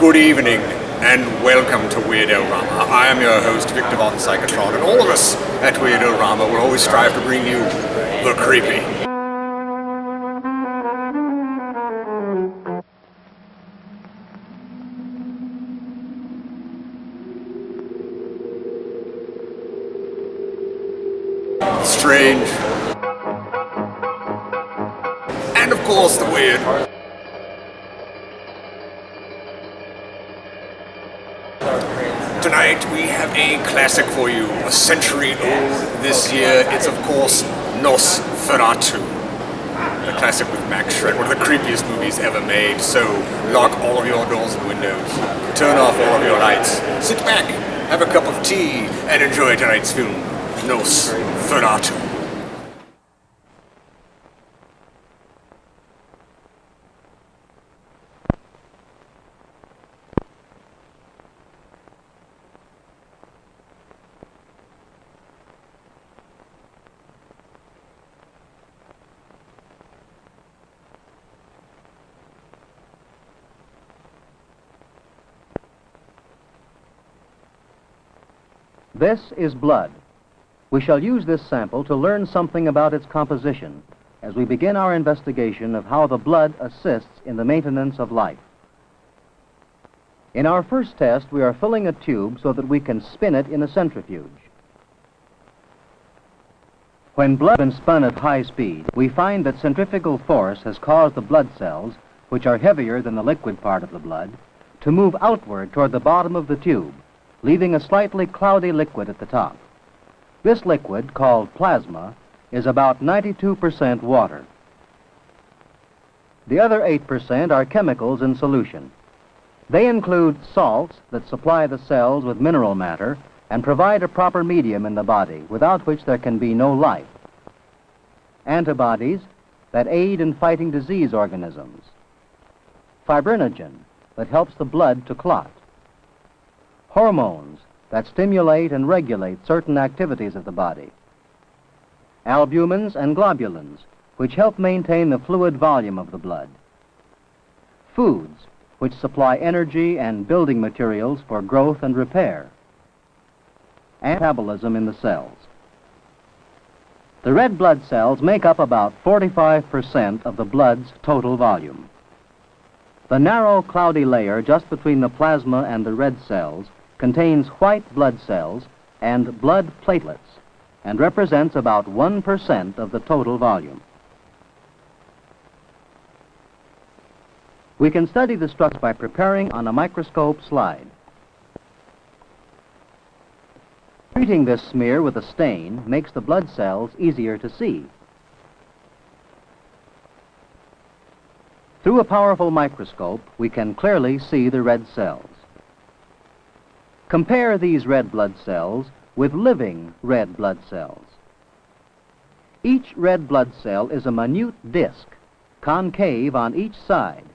Good evening, and welcome to Weird-O-Rama. I am your host, Victor von Psychotron, and all of us at Weird-O-Rama will always strive to bring you the creepy. Strange. And of course, the weird. Tonight we have a classic for you, a century old this year. It's of course Nosferatu, the classic with Max Schreck, one of the creepiest movies ever made. So lock all of your doors and windows, turn off all of your lights, sit back, have a cup of tea, and enjoy tonight's film, Nosferatu. This is blood. We shall use this sample to learn something about its composition as we begin our investigation of how the blood assists in the maintenance of life. In our first test, we are filling a tube so that we can spin it in a centrifuge. When blood has been spun at high speed, we find that centrifugal force has caused the blood cells, which are heavier than the liquid part of the blood, to move outward toward the bottom of the tube, leaving a slightly cloudy liquid at the top. This liquid, called plasma, is about 92% water. The other 8% are chemicals in solution. They include salts that supply the cells with mineral matter and provide a proper medium in the body, without which there can be no life. Antibodies that aid in fighting disease organisms. Fibrinogen that helps the blood to clot. Hormones that stimulate and regulate certain activities of the body. Albumins and globulins, which help maintain the fluid volume of the blood. Foods, which supply energy and building materials for growth and repair. And metabolism in the cells. The red blood cells make up about 45% of the blood's total volume. The narrow, cloudy layer just between the plasma and the red cells contains white blood cells and blood platelets and represents about 1% of the total volume. We can study the structure by preparing on a microscope slide. Treating this smear with a stain makes the blood cells easier to see. Through a powerful microscope, we can clearly see the red cells. Compare these red blood cells with living red blood cells. Each red blood cell is a minute disc, concave on each side,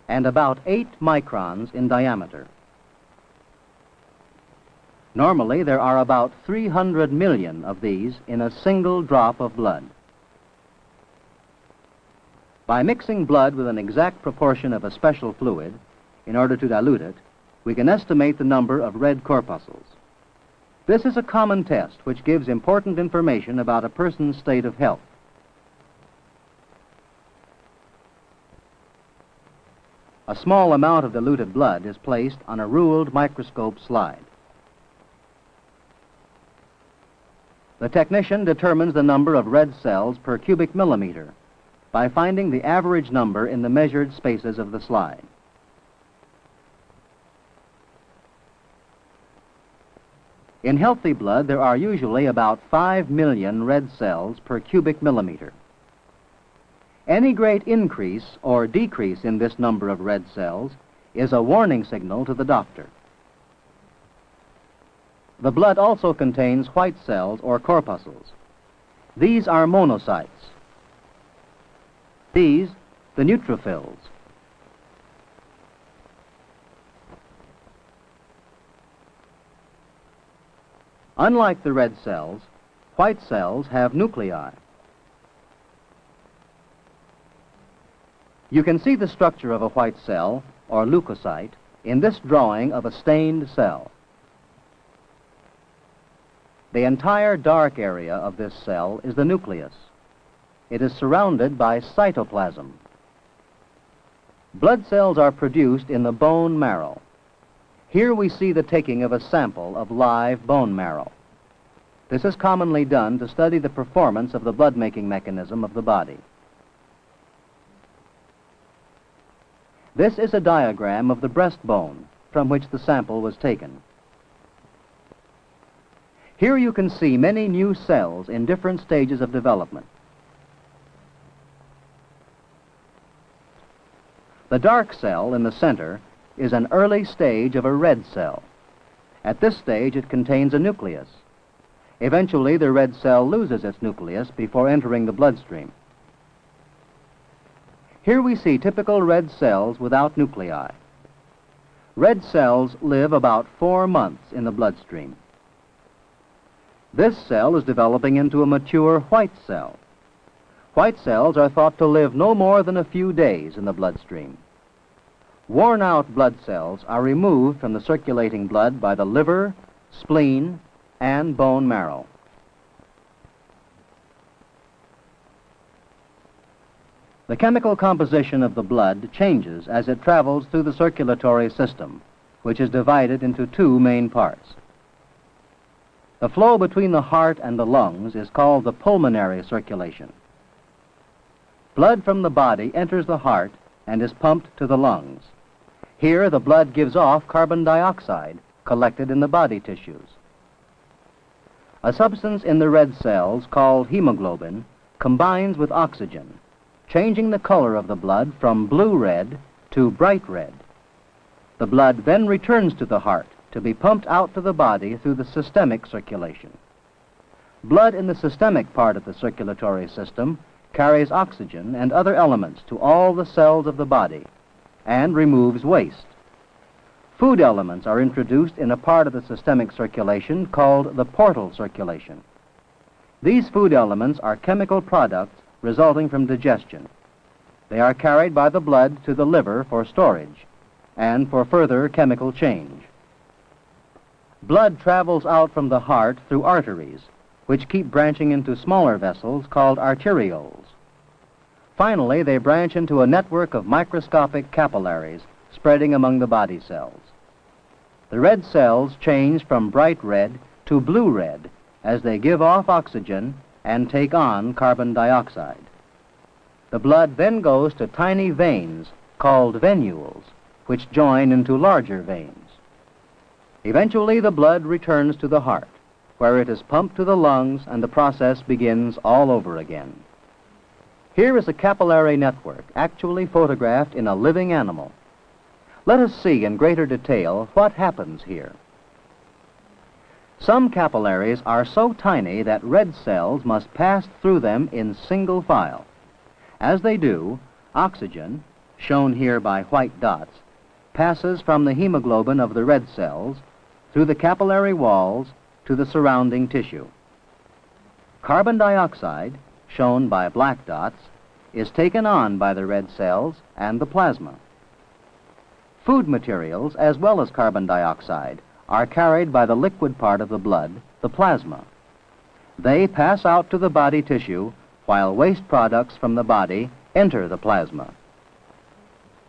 and about 8 microns in diameter. Normally, there are about 300 million of these in a single drop of blood. By mixing blood with an exact proportion of a special fluid, in order to dilute it, we can estimate the number of red corpuscles. This is a common test which gives important information about a person's state of health. A small amount of diluted blood is placed on a ruled microscope slide. The technician determines the number of red cells per cubic millimeter by finding the average number in the measured spaces of the slide. In healthy blood, there are usually about 5 million red cells per cubic millimeter. Any great increase or decrease in this number of red cells is a warning signal to the doctor. The blood also contains white cells or corpuscles. These are monocytes. These, the neutrophils. Unlike the red cells, white cells have nuclei. You can see the structure of a white cell, or leukocyte, in this drawing of a stained cell. The entire dark area of this cell is the nucleus. It is surrounded by cytoplasm. Blood cells are produced in the bone marrow. Here we see the taking of a sample of live bone marrow. This is commonly done to study the performance of the blood-making mechanism of the body. This is a diagram of the breastbone from which the sample was taken. Here you can see many new cells in different stages of development. The dark cell in the center is an early stage of a red cell. At this stage, it contains a nucleus. Eventually, the red cell loses its nucleus before entering the bloodstream. Here we see typical red cells without nuclei. Red cells live about 4 months in the bloodstream. This cell is developing into a mature white cell. White cells are thought to live no more than a few days in the bloodstream. Worn-out blood cells are removed from the circulating blood by the liver, spleen, and bone marrow. The chemical composition of the blood changes as it travels through the circulatory system, which is divided into 2 main parts. The flow between the heart and the lungs is called the pulmonary circulation. Blood from the body enters the heart and is pumped to the lungs. Here, the blood gives off carbon dioxide collected in the body tissues. A substance in the red cells called hemoglobin combines with oxygen, changing the color of the blood from blue-red to bright red. The blood then returns to the heart to be pumped out to the body through the systemic circulation. Blood in the systemic part of the circulatory system carries oxygen and other elements to all the cells of the body and removes waste. Food elements are introduced in a part of the systemic circulation called the portal circulation. These food elements are chemical products resulting from digestion. They are carried by the blood to the liver for storage and for further chemical change. Blood travels out from the heart through arteries, which keep branching into smaller vessels called arterioles. Finally, they branch into a network of microscopic capillaries spreading among the body cells. The red cells change from bright red to blue-red as they give off oxygen and take on carbon dioxide. The blood then goes to tiny veins called venules, which join into larger veins. Eventually, the blood returns to the heart, where it is pumped to the lungs and the process begins all over again. Here is a capillary network actually photographed in a living animal. Let us see in greater detail what happens here. Some capillaries are so tiny that red cells must pass through them in single file. As they do, oxygen, shown here by white dots, passes from the hemoglobin of the red cells through the capillary walls to the surrounding tissue. Carbon dioxide, shown by black dots, is taken on by the red cells and the plasma. Food materials, as well as carbon dioxide, are carried by the liquid part of the blood, the plasma. They pass out to the body tissue, while waste products from the body enter the plasma.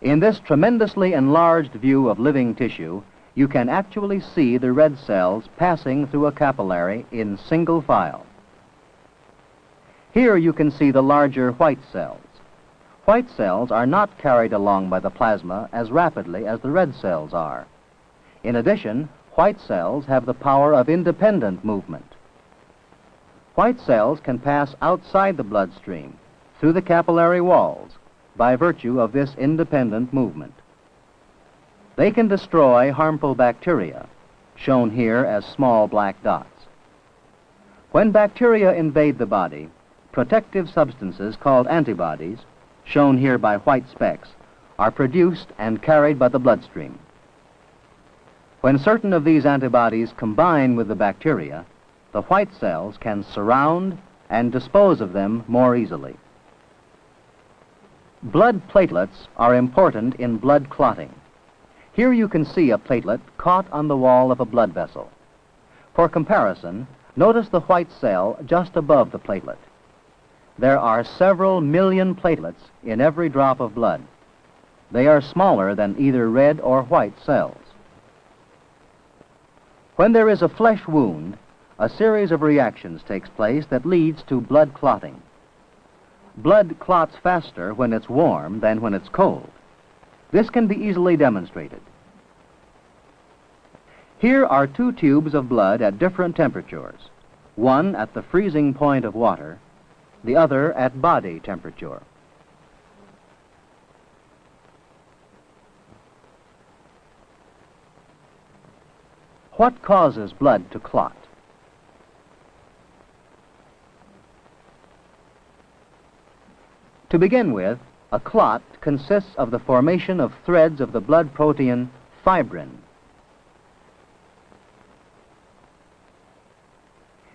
In this tremendously enlarged view of living tissue, you can actually see the red cells passing through a capillary in single file. Here you can see the larger white cells. White cells are not carried along by the plasma as rapidly as the red cells are. In addition, white cells have the power of independent movement. White cells can pass outside the bloodstream, through the capillary walls, by virtue of this independent movement. They can destroy harmful bacteria, shown here as small black dots. When bacteria invade the body, protective substances called antibodies, shown here by white specks, are produced and carried by the bloodstream. When certain of these antibodies combine with the bacteria, the white cells can surround and dispose of them more easily. Blood platelets are important in blood clotting. Here you can see a platelet caught on the wall of a blood vessel. For comparison, notice the white cell just above the platelet. There are several million platelets in every drop of blood. They are smaller than either red or white cells. When there is a flesh wound, a series of reactions takes place that leads to blood clotting. Blood clots faster when it's warm than when it's cold. This can be easily demonstrated. Here are two tubes of blood at different temperatures, one at the freezing point of water, the other at body temperature. What causes blood to clot? To begin with, a clot consists of the formation of threads of the blood protein fibrin.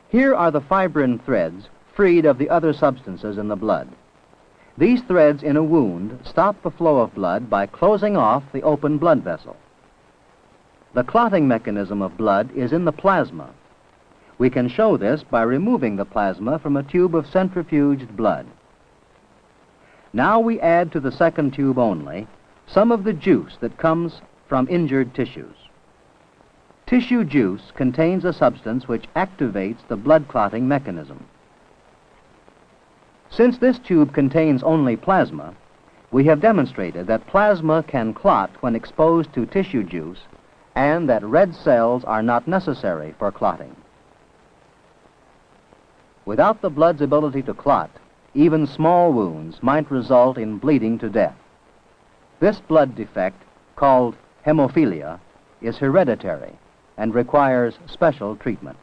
Here are the fibrin threads freed of the other substances in the blood. These threads in a wound stop the flow of blood by closing off the open blood vessel. The clotting mechanism of blood is in the plasma. We can show this by removing the plasma from a tube of centrifuged blood. Now we add to the second tube only some of the juice that comes from injured tissues. Tissue juice contains a substance which activates the blood clotting mechanism. Since this tube contains only plasma, we have demonstrated that plasma can clot when exposed to tissue juice and that red cells are not necessary for clotting. Without the blood's ability to clot, even small wounds might result in bleeding to death. This blood defect, called hemophilia, is hereditary and requires special treatment.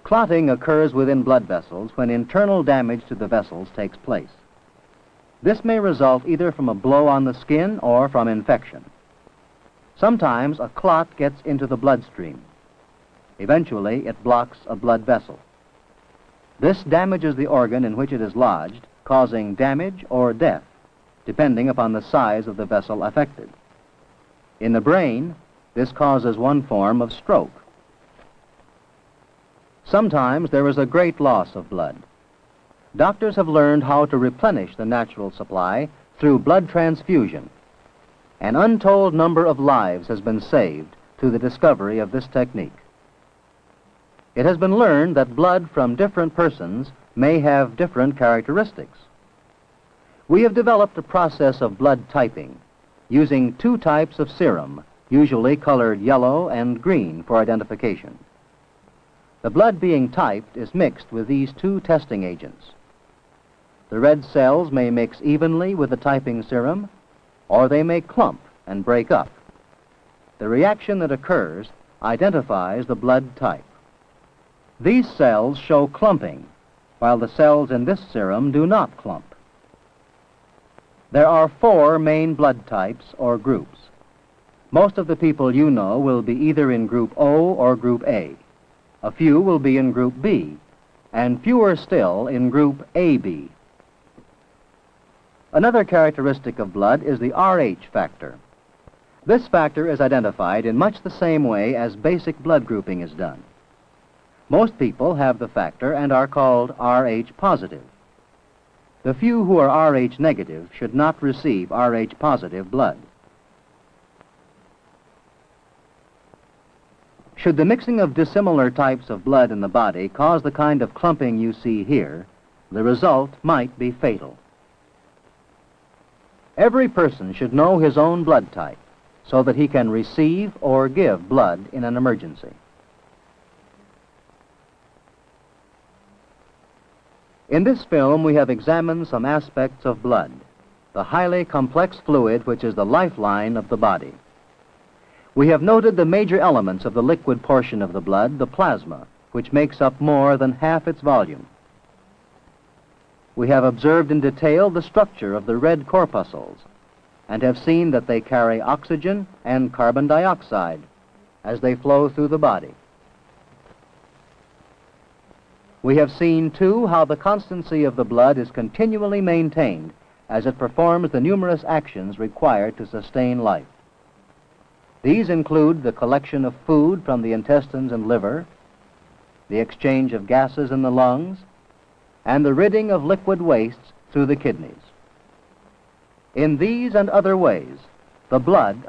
Clotting occurs within blood vessels when internal damage to the vessels takes place. This may result either from a blow on the skin or from infection. Sometimes a clot gets into the bloodstream. Eventually, it blocks a blood vessel. This damages the organ in which it is lodged, causing damage or death, depending upon the size of the vessel affected. In the brain, this causes one form of stroke. Sometimes there is a great loss of blood. Doctors have learned how to replenish the natural supply through blood transfusion. An untold number of lives has been saved through the discovery of this technique. It has been learned that blood from different persons may have different characteristics. We have developed a process of blood typing using two types of serum, usually colored yellow and green for identification. The blood being typed is mixed with these two testing agents. The red cells may mix evenly with the typing serum, or they may clump and break up. The reaction that occurs identifies the blood type. These cells show clumping, while the cells in this serum do not clump. There are 4 main blood types or groups. Most of the people you know will be either in Group O or Group A. A few will be in Group B, and fewer still in Group AB. Another characteristic of blood is the Rh factor. This factor is identified in much the same way as basic blood grouping is done. Most people have the factor and are called Rh positive. The few who are Rh negative should not receive Rh positive blood. Should the mixing of dissimilar types of blood in the body cause the kind of clumping you see here, the result might be fatal. Every person should know his own blood type so that he can receive or give blood in an emergency. In this film, we have examined some aspects of blood, the highly complex fluid which is the lifeline of the body. We have noted the major elements of the liquid portion of the blood, the plasma, which makes up more than half its volume. We have observed in detail the structure of the red corpuscles and have seen that they carry oxygen and carbon dioxide as they flow through the body. We have seen, too, how the constancy of the blood is continually maintained as it performs the numerous actions required to sustain life. These include the collection of food from the intestines and liver, the exchange of gases in the lungs, and the ridding of liquid wastes through the kidneys. In these and other ways, the blood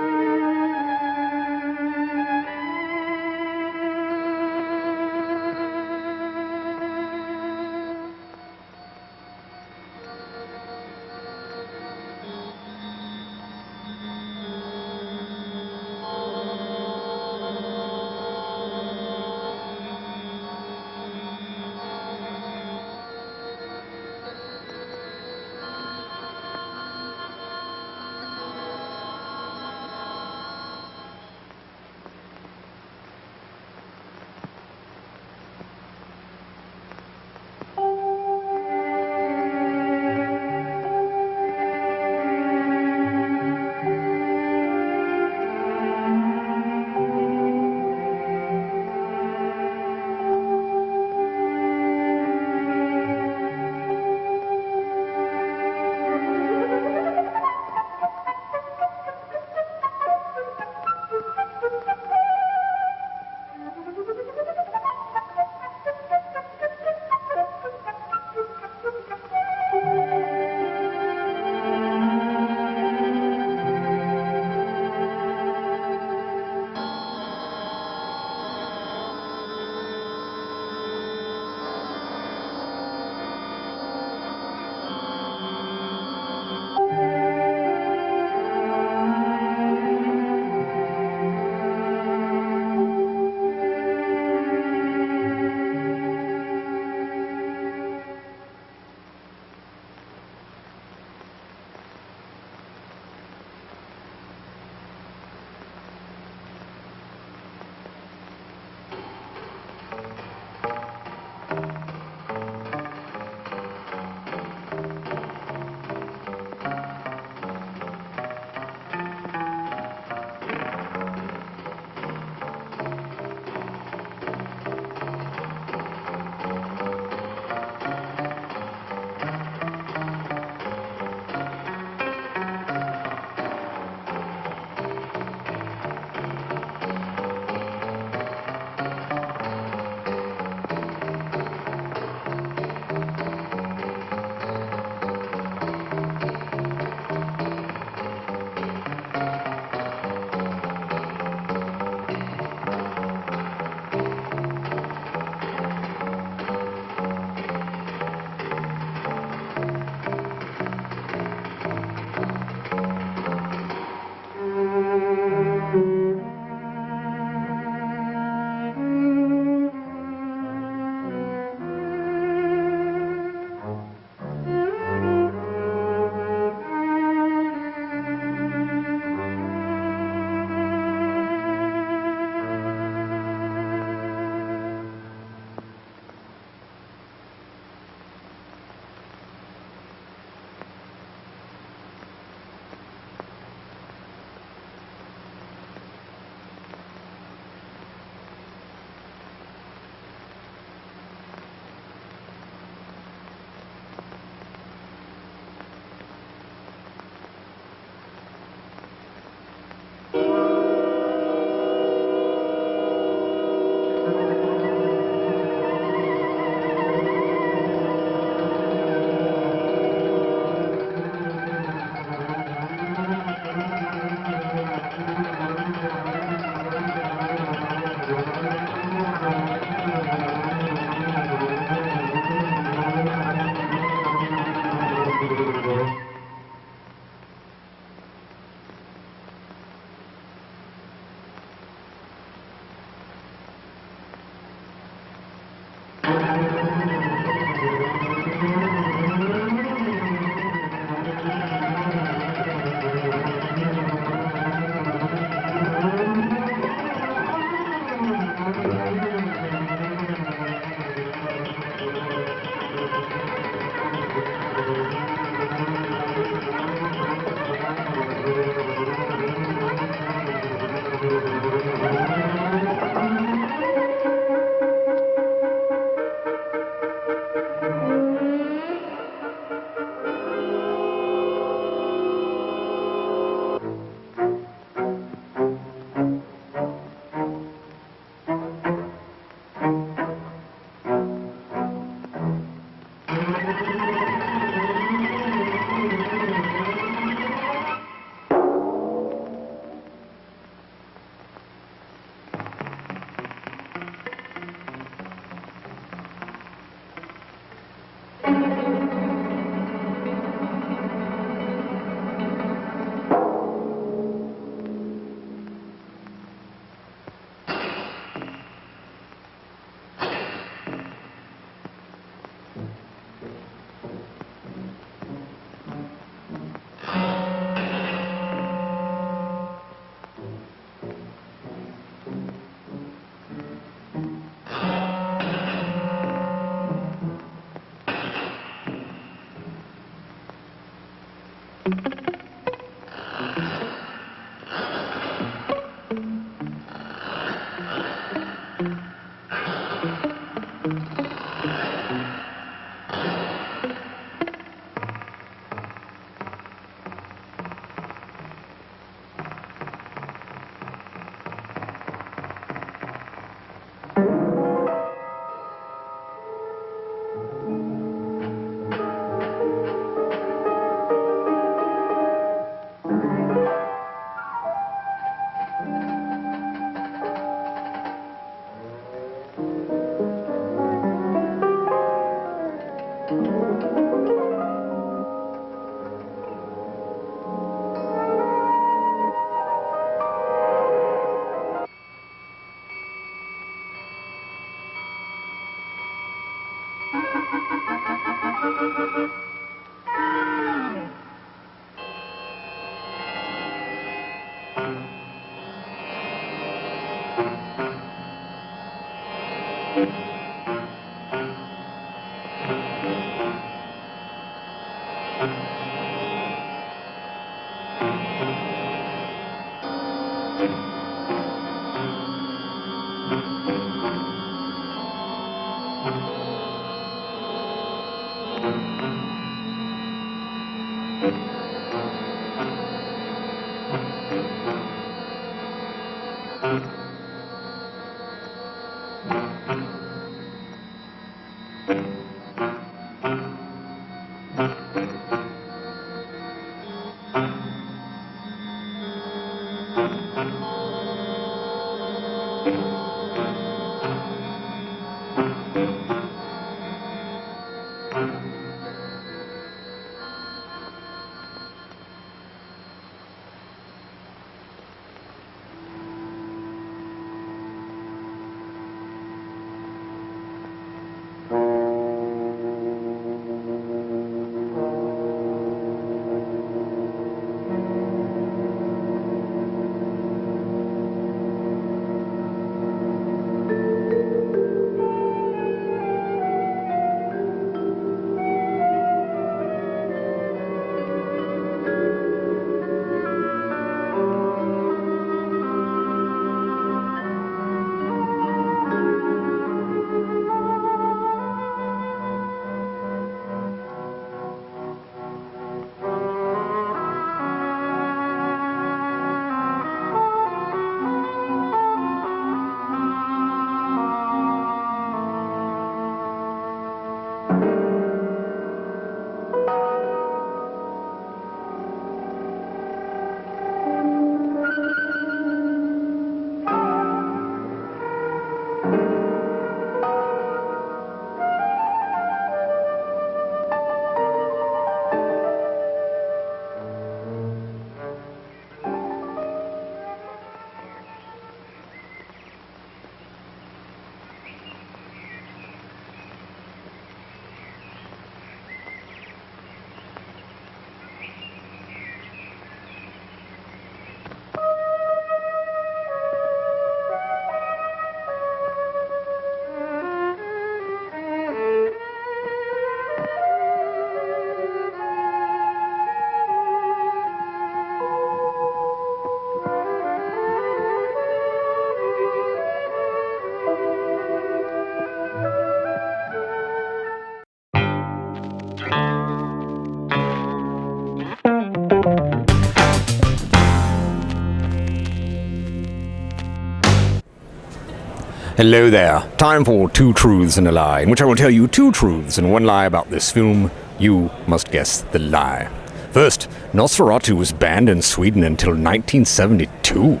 Hello there. Time for Two Truths and a Lie, in which I will tell you two truths and one lie about this film. You must guess the lie. First, Nosferatu was banned in Sweden until 1972.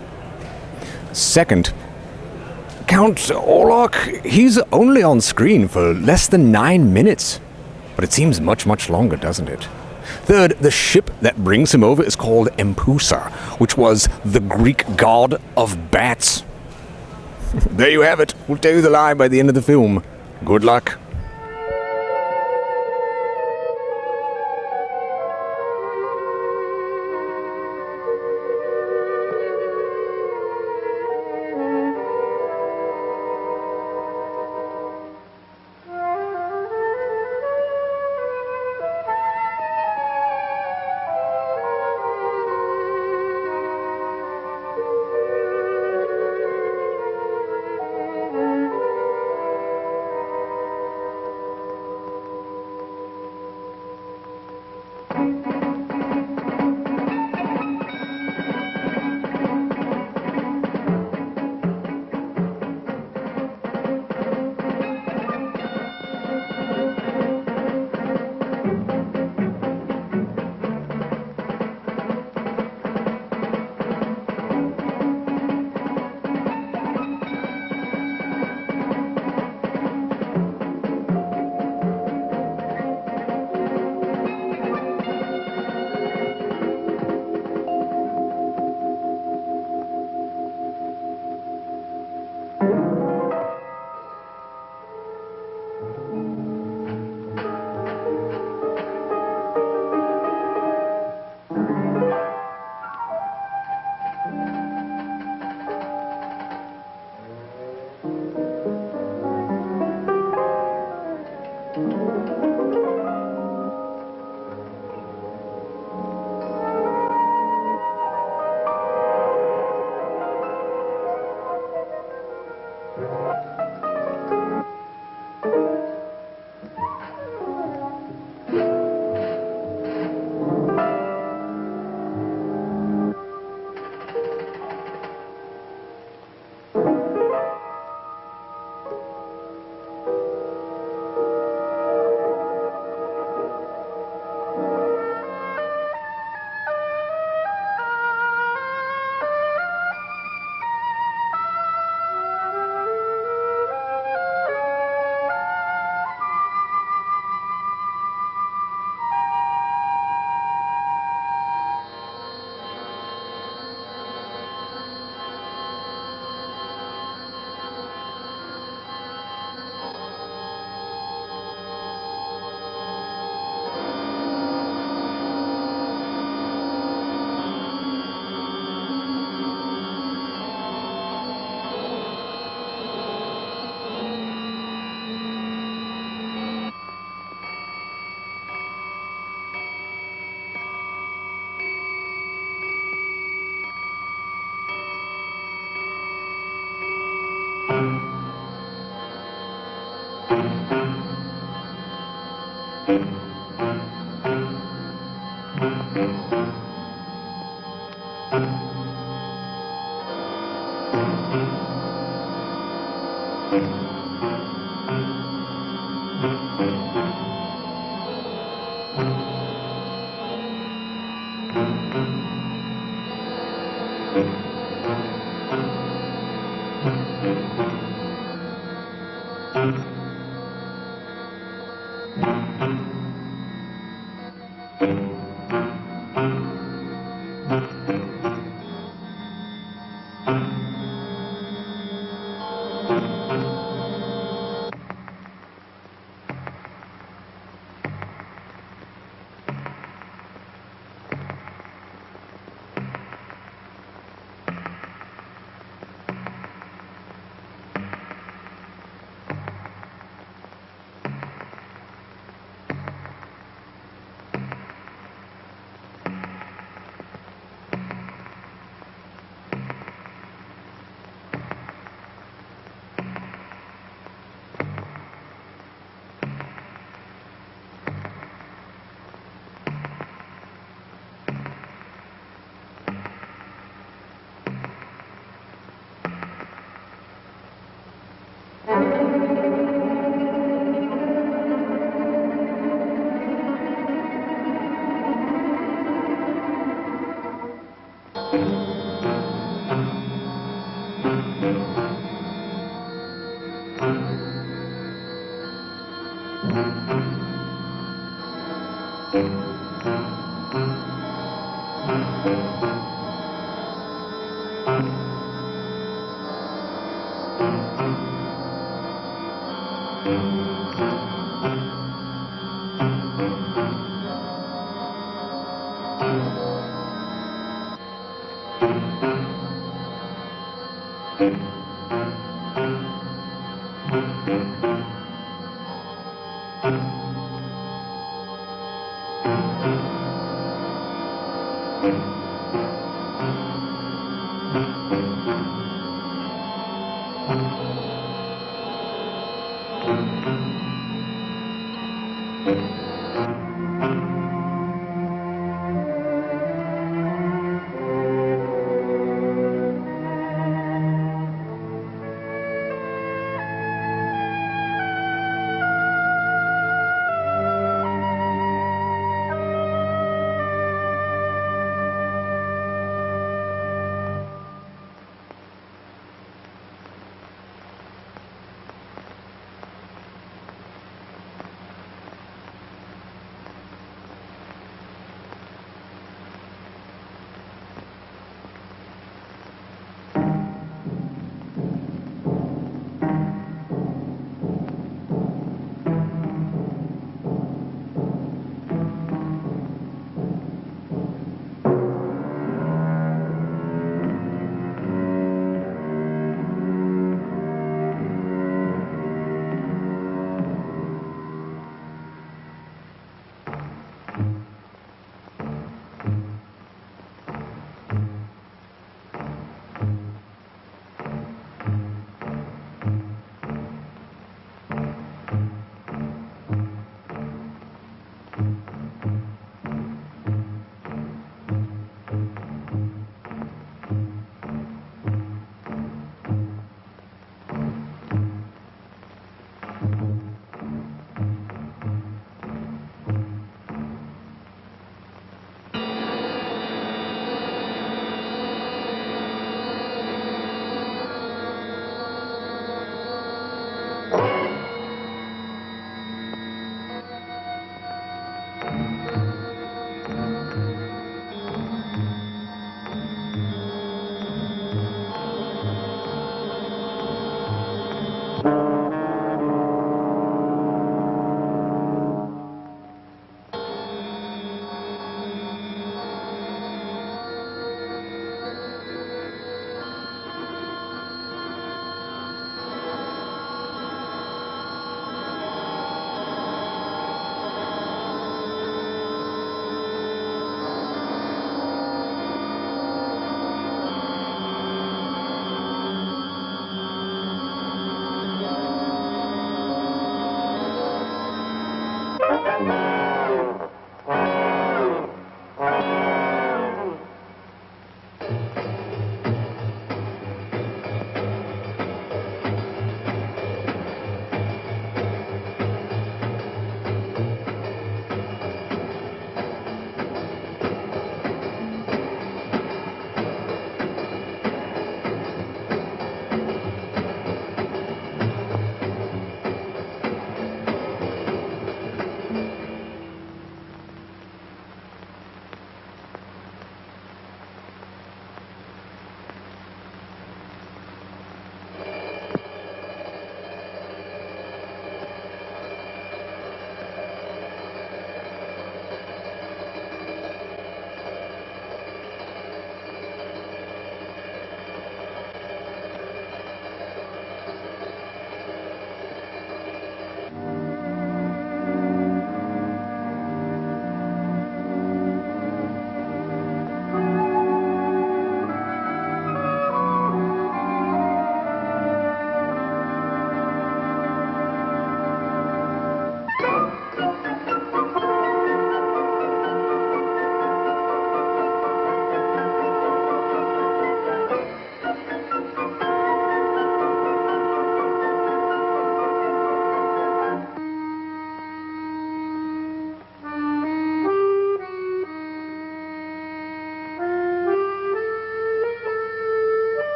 Second, Count Orlok, he's only on screen for less than 9 minutes. But it seems much, much longer, doesn't it? Third, the ship that brings him over is called Empusa, which was the Greek god of bats. There you have it. We'll tell you the lie by the end of the film. Good luck.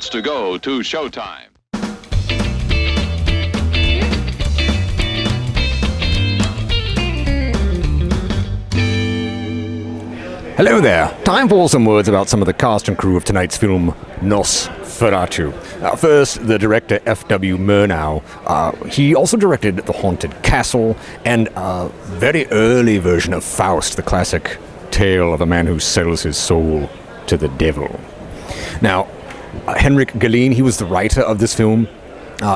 minutes to go to showtime. Hello there. Time for some words about some of the cast and crew of tonight's film, Nosferatu. First, the director F.W. Murnau. He also directed The Haunted Castle and a very early version of Faust, the classic tale of a man who sells his soul to the devil. Now, Henrik Galeen, he was the writer of this film.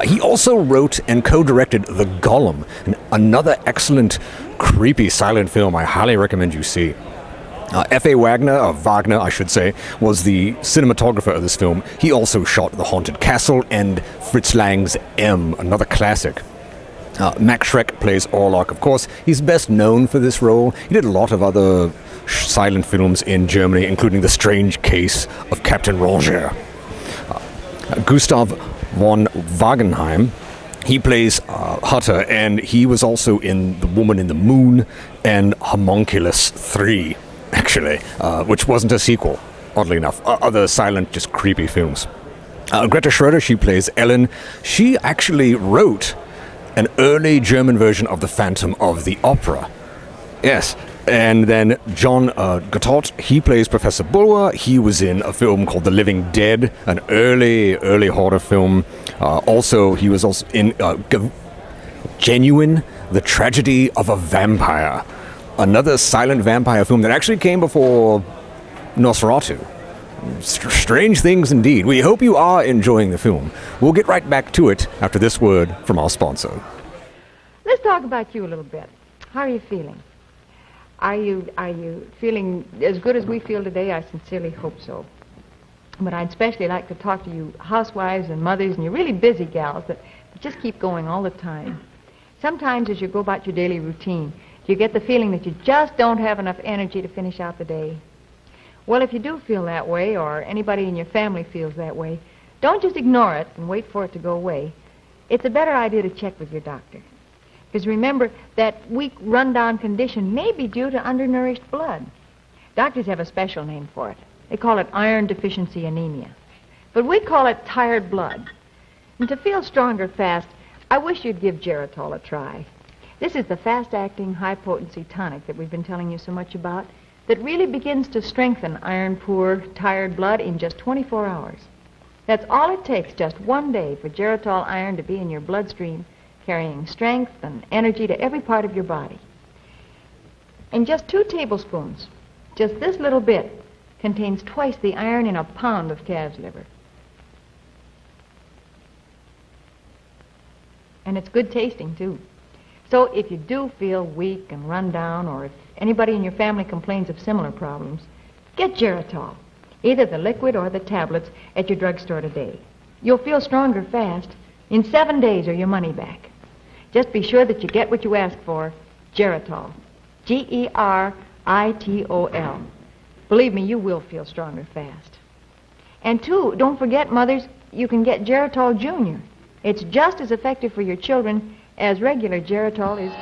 He also wrote and co-directed The Golem, another excellent, creepy silent film I highly recommend you see. F.A. Wagner, I should say, was the cinematographer of this film. He also shot The Haunted Castle and Fritz Lang's M, another classic. Max Schreck plays Orlok, of course. He's best known for this role. He did a lot of other silent films in Germany, including The Strange Case of Captain Ranger. Gustav von Wagenheim, he plays Hutter, and he was also in The Woman in the Moon and Homunculus 3. Actually, which wasn't a sequel, oddly enough. Other silent, just creepy films. Greta Schroeder, she plays Ellen. She actually wrote an early German version of The Phantom of the Opera. Yes. And then John Gottot, he plays Professor Bulwer. He was in a film called The Living Dead, an early horror film. He was also in Genuine, The Tragedy of a Vampire. Another silent vampire film that actually came before Nosferatu. Strange things indeed. We hope you are enjoying the film. We'll get right back to it after this word from our sponsor. Let's talk about you a little bit. How are you feeling? Are you feeling as good as we feel today? I sincerely hope so. But I'd especially like to talk to you housewives and mothers and you really busy gals that just keep going all the time. Sometimes as you go about your daily routine, you get the feeling that you just don't have enough energy to finish out the day. Well, if you do feel that way, or anybody in your family feels that way, don't just ignore it and wait for it to go away. It's a better idea to check with your doctor. Because remember, that weak, run-down condition may be due to undernourished blood. Doctors have a special name for it. They call it iron deficiency anemia. But we call it tired blood. And to feel stronger fast, I wish you'd give Geritol a try. This is the fast-acting, high-potency tonic that we've been telling you so much about that really begins to strengthen iron-poor, tired blood in just 24 hours. That's all it takes, just one day, for Geritol iron to be in your bloodstream, carrying strength and energy to every part of your body. And just 2 tablespoons, just this little bit, contains twice the iron in a pound of calf's liver. And it's good tasting, too. So if you do feel weak and run down, or if anybody in your family complains of similar problems, get Geritol, either the liquid or the tablets, at your drugstore today. You'll feel stronger fast. In 7 days or your money back. Just be sure that you get what you ask for, Geritol. Geritol. Believe me, you will feel stronger fast. And 2, don't forget, mothers, you can get Geritol Junior. It's just as effective for your children as regular Geritol is.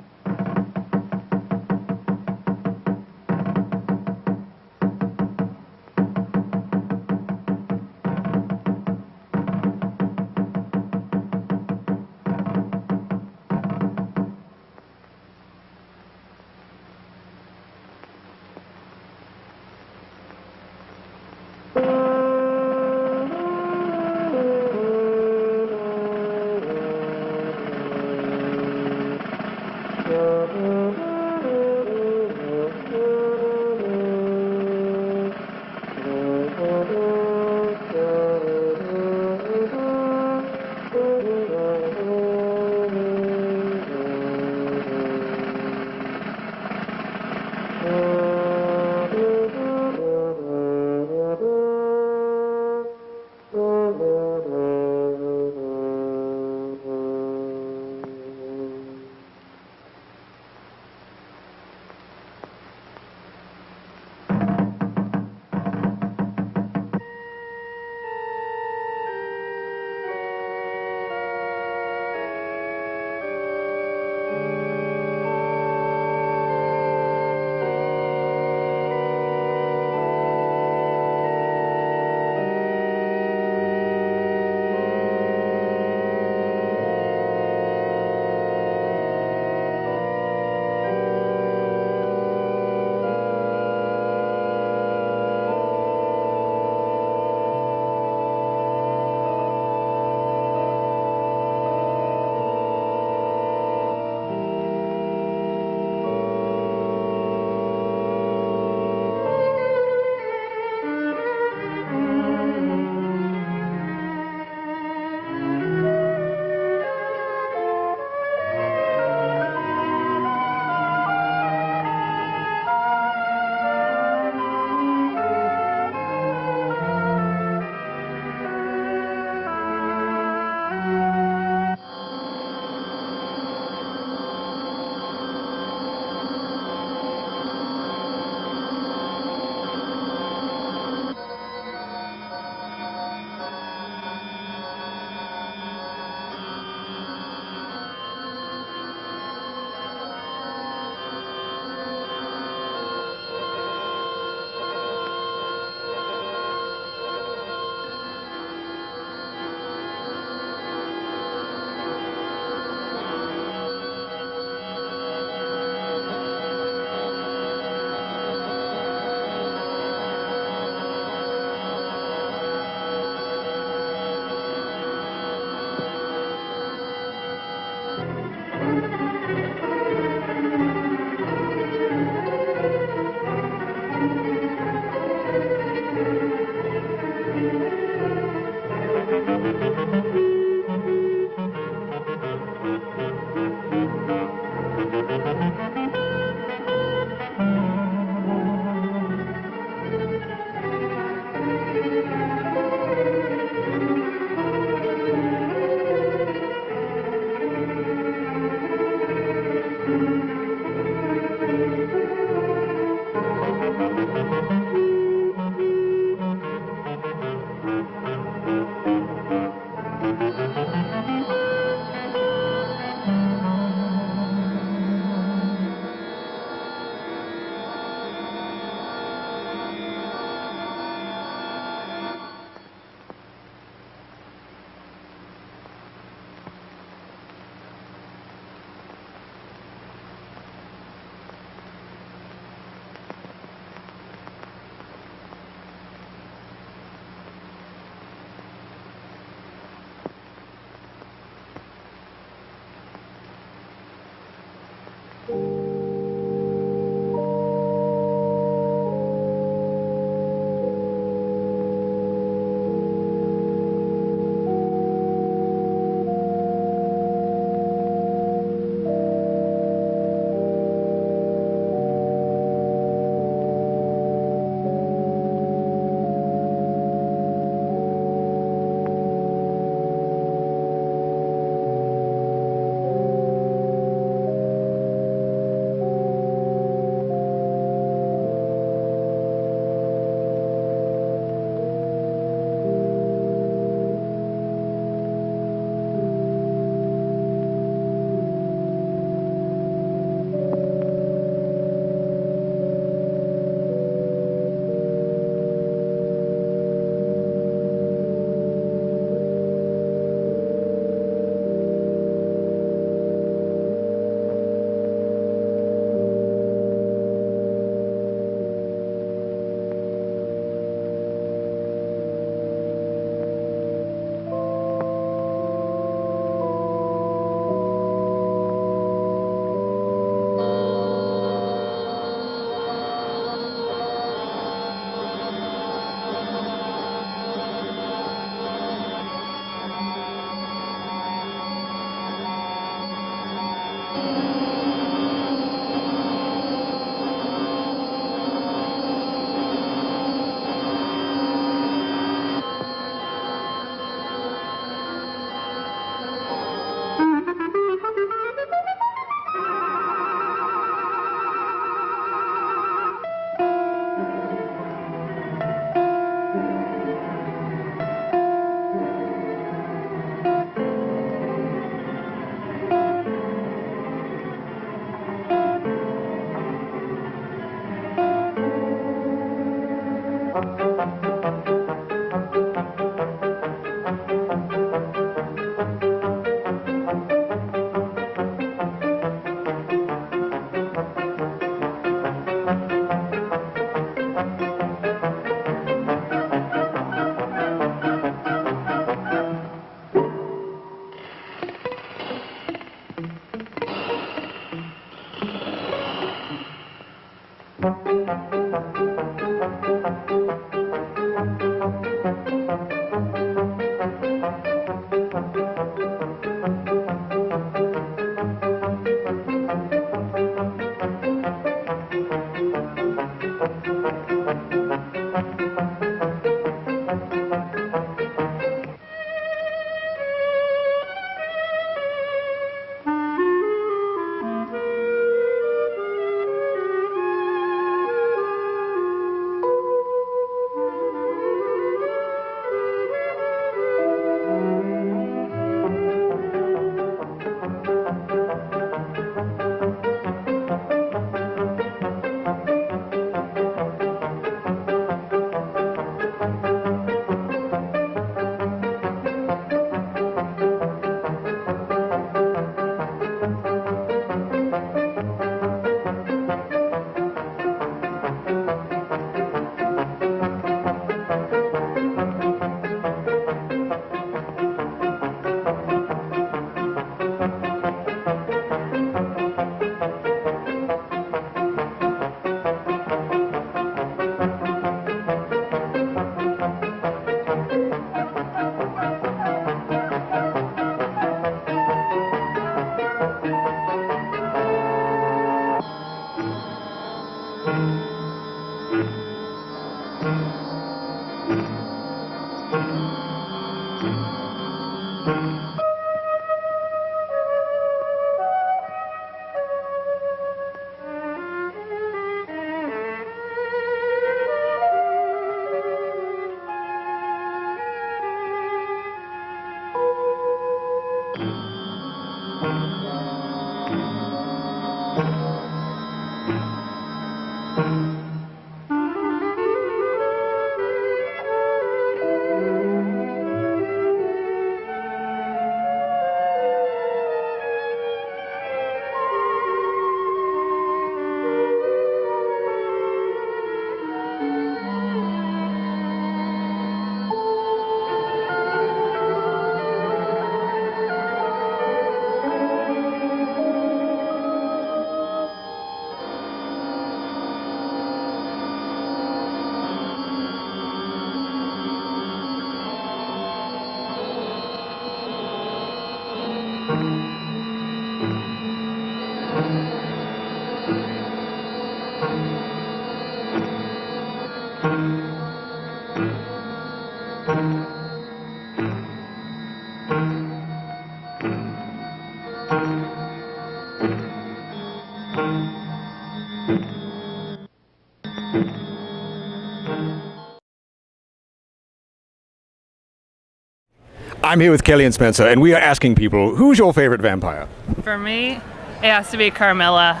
I'm here with Kelly and Spencer, and we are asking people, who's your favorite vampire? For me, it has to be Carmilla.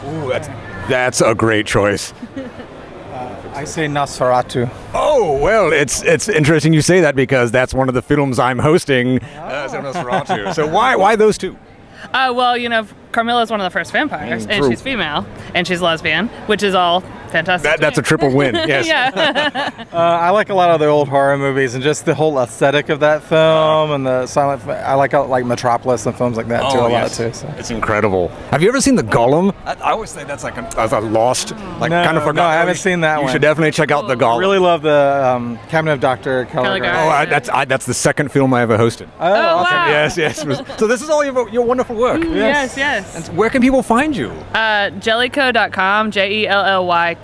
Ooh, that's a great choice. I say Nosferatu. Oh, well, it's interesting you say that because that's one of the films I'm hosting as a Nosferatu. So why those two? Well, you know, Carmilla is one of the first vampires, and true. she's female, and she's lesbian, which is all fantastic. That's a triple win, yes. Yeah. I like a lot of the old horror movies and just the whole aesthetic of that film and the silent. I like Metropolis and films like that too a lot too. So. It's incredible. Have you ever seen The Golem? I always say that's like a lost, like No, kind of forgotten. no, I haven't seen that You one. should definitely check out The Golem. I really love the Cabinet of Dr. Caligari. Caligari. That's the second film I ever hosted. Oh, awesome. wow. Yes. So this is all your wonderful work. Yes. And where can people find you? Jellyco.com, JELLYKOE,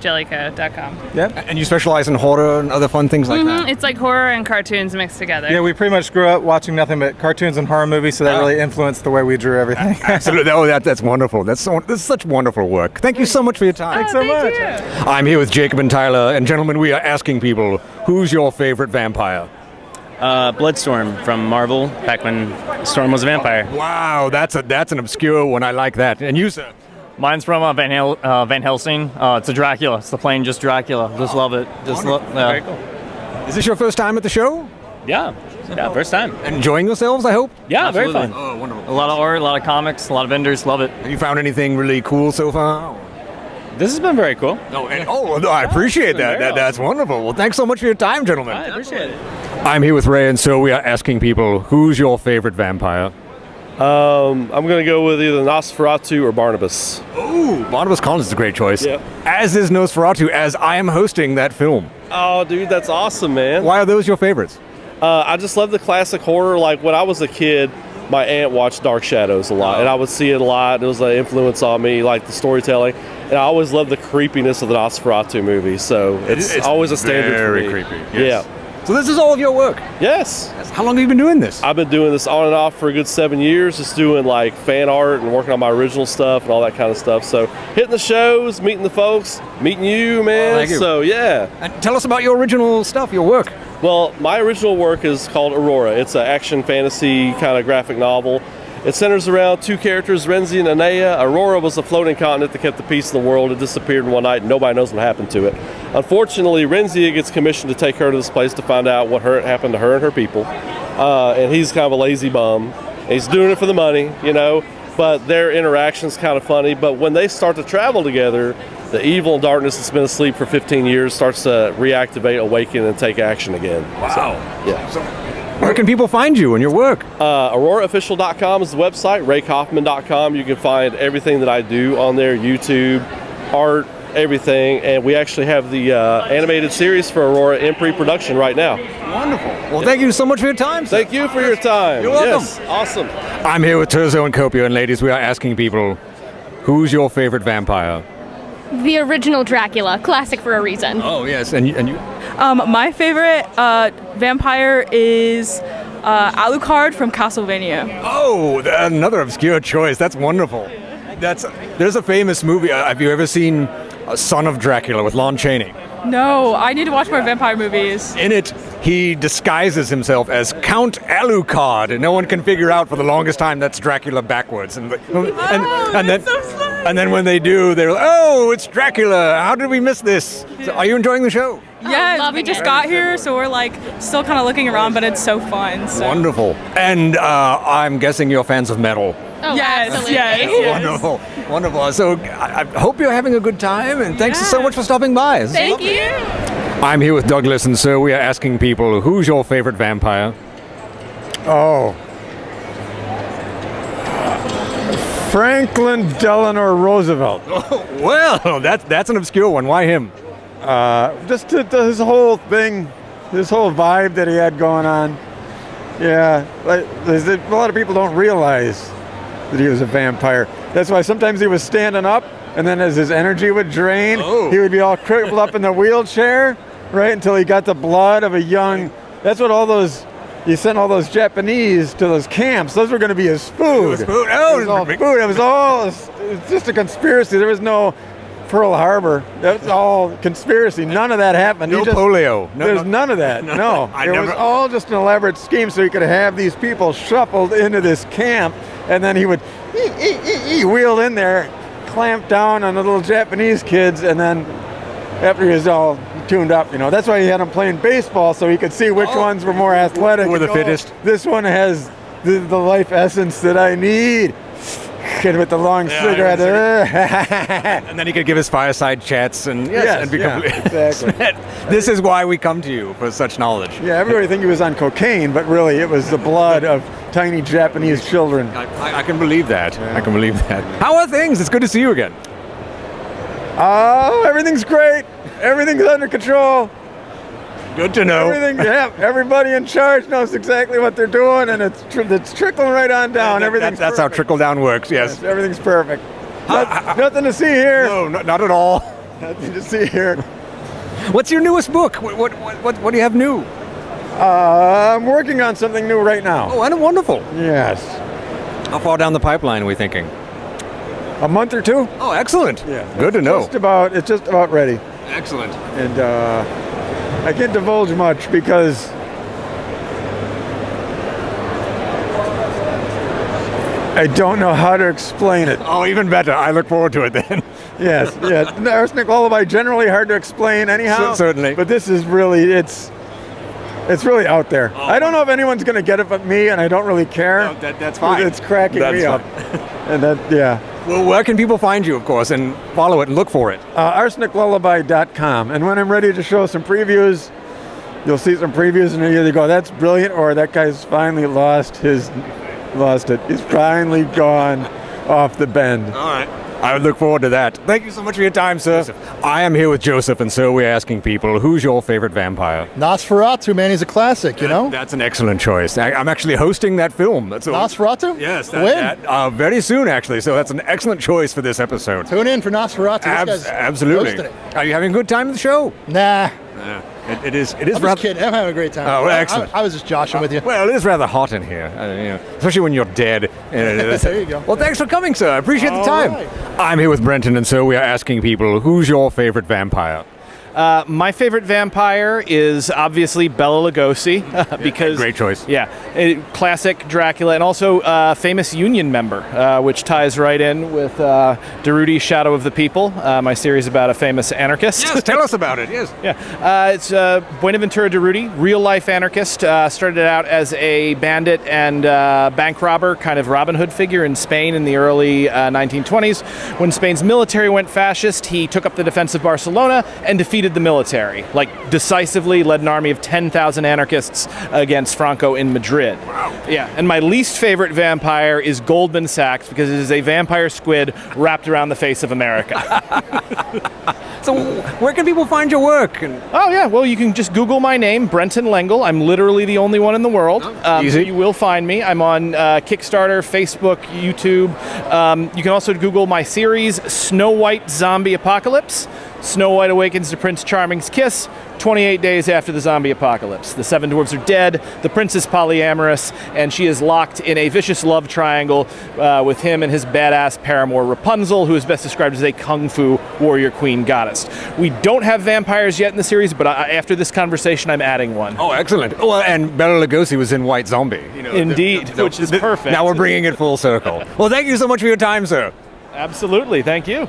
jellyco.com. Yep. And you specialize in horror and other fun things like that? It's like horror and cartoons mixed together. Yeah, we pretty much grew up watching nothing but cartoons and horror movies, so that really influenced the way we drew everything. Absolutely. Oh, that's wonderful. This is such wonderful work. Thank you so much for your time. Thanks so much. You. I'm here with Jacob and Tyler, and gentlemen, we are asking people, who's your favorite vampire? Bloodstorm from Marvel, back when Storm was a vampire. Wow, that's an obscure one. I like that. And you, sir? Mine's from Van Helsing. It's a Dracula. It's the plain just Dracula. Just love it. Very cool. Is this your first time at the show? Yeah, first time. Enjoying yourselves, I hope? Yeah, Absolutely. very fun. Oh, wonderful. A lot of art, a lot of comics, a lot of vendors. Love it. Have you found anything really cool so far? This has been very cool. I appreciate that. That's wonderful. Well, thanks so much for your time, gentlemen. I appreciate it. I'm here with Ray, and so we are asking people, who's your favorite vampire? I'm going to go with either Nosferatu or Barnabas. Ooh, Barnabas Collins is a great choice. Yep. As is Nosferatu, as I am hosting that film. Oh, dude, that's awesome, man. Why are those your favorites? I just love the classic horror. Like, when I was a kid, my aunt watched Dark Shadows a lot, and I would see it a lot. It was an influence on me, like the storytelling. And I always loved the creepiness of the Nosferatu movie, so it's always a standard very for me. creepy. Yeah. Yes. So this is all of your work? Yes. How long have you been doing this? I've been doing this on and off for a good 7 years, just doing like fan art and working on my original stuff and all that kind of stuff. So hitting the shows, meeting the folks, meeting you, man. Thank you. So yeah. And tell us about your original stuff, your work. Well, my original work is called Aurora. It's an action fantasy kind of graphic novel. It centers around two characters, Renzi and Anea. Aurora was a floating continent that kept the peace in the world. It disappeared in one night and nobody knows what happened to it. Unfortunately, Renzi gets commissioned to take her to this place to find out what happened to her and her people. And he's kind of a lazy bum. And he's doing it for the money, but their interaction's kind of funny. But when they start to travel together, the evil and darkness that's been asleep for 15 years starts to reactivate, awaken, and take action again. Wow. So, yeah. Where can people find you and your work? AuroraOfficial.com is the website. RayKaufman.com. You can find everything that I do on there, YouTube, art, everything. And we actually have the animated series for Aurora in pre-production right now. Wonderful. Well, thank you so much for your time, sir. Thank you for your time. You're welcome. Yes, awesome. I'm here with Terzo and Copio, and ladies, we are asking people, who's your favorite vampire? The original Dracula, classic for a reason. Oh, yes. And you? My favorite vampire is Alucard from Castlevania. Oh, another obscure choice. That's wonderful. There's a famous movie. Have you ever seen Son of Dracula with Lon Chaney? No, I need to watch more vampire movies. In it, he disguises himself as Count Alucard, and no one can figure out for the longest time that's Dracula backwards. And then when they do, they're like, "Oh, it's Dracula! How did we miss this?" So, are you enjoying the show? Yeah, we just got here, so we're like still kind of looking around, but it's so fun. So. Wonderful. And I'm guessing you're fans of metal. Oh, Yes, absolutely. Wonderful, wonderful. So I hope you're having a good time, and thanks so much for stopping by. This is Thank lovely. you. I'm here with Douglas, and so we are asking people, who's your favorite vampire? Oh. Franklin Delano Roosevelt. Well, that's an obscure one. Why him? Just his whole thing, his whole vibe that he had going on. Yeah, like, a lot of people don't realize that he was a vampire. That's why sometimes he was standing up, and then as his energy would drain, he would be all crippled up in the wheelchair, right, until he got the blood of a young... That's what all those... He sent all those Japanese to those camps. Those were going to be his food. His food. It was all food. It was just a conspiracy. There was no Pearl Harbor. That was all conspiracy. None of that happened. No polio. There's none of that. No. I It never- was all just an elaborate scheme so he could have these people shuffled into this camp, and then he would wheel in there, clamp down on the little Japanese kids, and then after he was all tuned up, that's why he had them playing baseball so he could see which ones were more athletic. Who were the and fittest. This one has the life essence that I need. And with the long cigarette. And then he could give his fireside chats and and be exactly. This is why we come to you for such knowledge. Yeah, everybody think he was on cocaine, but really it was the blood of tiny Japanese children. I can believe that. I can believe that. How are things? It's good to see you again. Oh, everything's great. Everything's under control. Good to know. Everybody in charge knows exactly what they're doing, and it's trickling right on down. Everything's That's how trickle down works. Yes. everything's perfect. Nothing to see here. No, not at all. Nothing to see here. What's your newest book? What do you have new? I'm working on something new right now. Oh, and wonderful. Yes. How far down the pipeline are we thinking? A month or two. Oh, excellent. Yeah. Good to know. It's just about ready. Excellent. And I can't divulge much because I don't know how to explain it. Oh, even better. I look forward to it then. Yes. The Arsenic Lullaby generally hard to explain anyhow. Certainly. But this is really it's really out there. I don't know if anyone's going to get it but me, and I don't really care. No, that's fine. It's cracking me up. And Well, where can people find you, of course, and follow it and look for it? arseniclullaby.com. And when I'm ready to show some previews, you'll see some previews, and you either go, "That's brilliant," or "That guy's finally lost it. He's finally gone off the bend." All right. I look forward to that. Thank you so much for your time, sir. Joseph. I am here with Joseph, and so we're asking people, who's your favorite vampire? Nosferatu, man, he's a classic, you know? That's an excellent choice. I'm actually hosting that film. Nosferatu? Yes. When? Very soon, actually, so that's an excellent choice for this episode. Tune in for Nosferatu. Absolutely. Hosting it. Are you having a good time at the show? Nah. It is I'm just kidding. I'm having a great time. Oh, well, excellent. I was just joshing with you. Well, it is rather hot in here, especially when you're dead. There you go. Well, thanks for coming, sir. I appreciate the time. All right. I'm here with Brenton, and so we are asking people, who's your favorite vampire? My favorite vampire is obviously Bela Lugosi because great choice. Yeah, classic Dracula, and also famous Union member, which ties right in with Derudi's Shadow of the People, my series about a famous anarchist. Yes, tell us about it. Yes. Yeah, it's Buenaventura Durruti, real life anarchist. Started out as a bandit and bank robber, kind of Robin Hood figure in Spain in the early 1920s. When Spain's military went fascist, he took up the defense of Barcelona and defeated the military, decisively led an army of 10,000 anarchists against Franco in Madrid. Wow. Yeah, and my least favorite vampire is Goldman Sachs because it is a vampire squid wrapped around the face of America. So where can people find your work? Oh, yeah. Well, you can just Google my name, Brenton Lengel. I'm literally the only one in the world. So you will find me. I'm on Kickstarter, Facebook, YouTube. You can also Google my series, Snow White Zombie Apocalypse. Snow White awakens to Prince Charming's kiss 28 days after the zombie apocalypse. The 7 dwarves are dead, the prince is polyamorous, and she is locked in a vicious love triangle with him and his badass paramour Rapunzel, who is best described as a kung fu warrior queen goddess. We don't have vampires yet in the series, but after this conversation, I'm adding one. Oh, excellent. Well, and Bela Lugosi was in White Zombie. Indeed, which is perfect. Now we're bringing it full circle. Well, thank you so much for your time, sir. Absolutely. Thank you.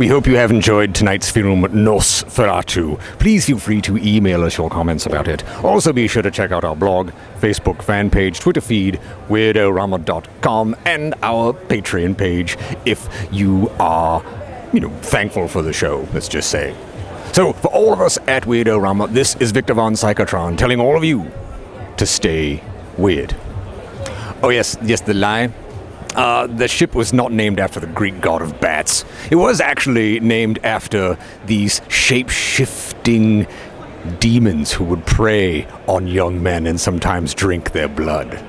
We hope you have enjoyed tonight's film Nosferatu. Please feel free to email us your comments about it. Also be sure to check out our blog, Facebook fan page, Twitter feed, Weird-O-Rama.com, and our Patreon page if you are, thankful for the show, let's just say. So, for all of us at Weird-O-Rama, this is Victor von Psychotron telling all of you to stay weird. Oh yes, the lie. The ship was not named after the Greek god of bats. It was actually named after these shape-shifting demons who would prey on young men and sometimes drink their blood.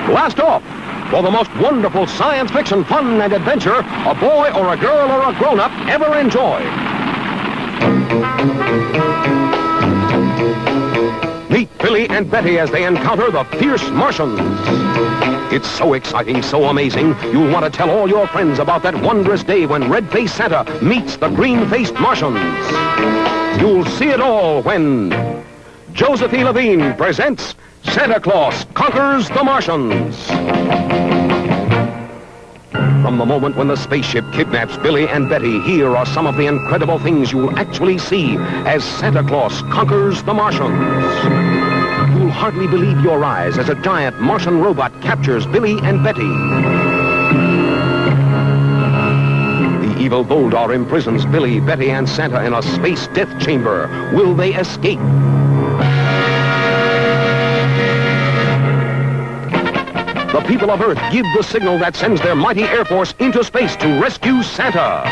Blast off! For the most wonderful science fiction fun and adventure a boy or a girl or a grown-up ever enjoyed. Meet Billy and Betty as they encounter the fierce Martians. It's so exciting, so amazing, you'll want to tell all your friends about that wondrous day when red-faced Santa meets the green-faced Martians. You'll see it all when Joseph E. Levine presents Santa Claus Conquers the Martians. From the moment when the spaceship kidnaps Billy and Betty, here are some of the incredible things you'll actually see as Santa Claus conquers the Martians. You'll hardly believe your eyes as a giant Martian robot captures Billy and Betty. The evil Voldar imprisons Billy, Betty, and Santa in a space death chamber. Will they escape? The people of Earth give the signal that sends their mighty Air Force into space to rescue Santa.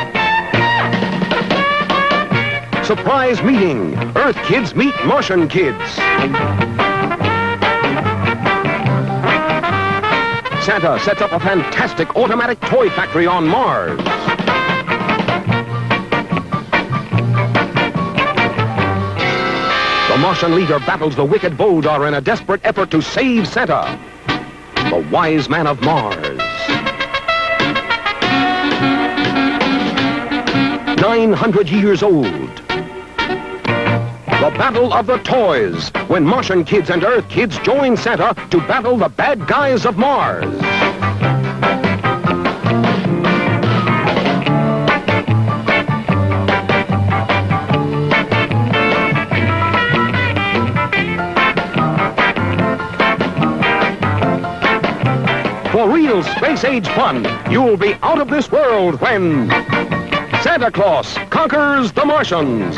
Surprise meeting. Earth kids meet Martian kids. Santa sets up a fantastic automatic toy factory on Mars. The Martian leader battles the wicked Voldar in a desperate effort to save Santa. The Wise Man of Mars. 900 years old. The Battle of the Toys, when Martian kids and Earth kids join Santa to battle the bad guys of Mars. For real space-age fun, you'll be out of this world when Santa Claus Conquers the Martians.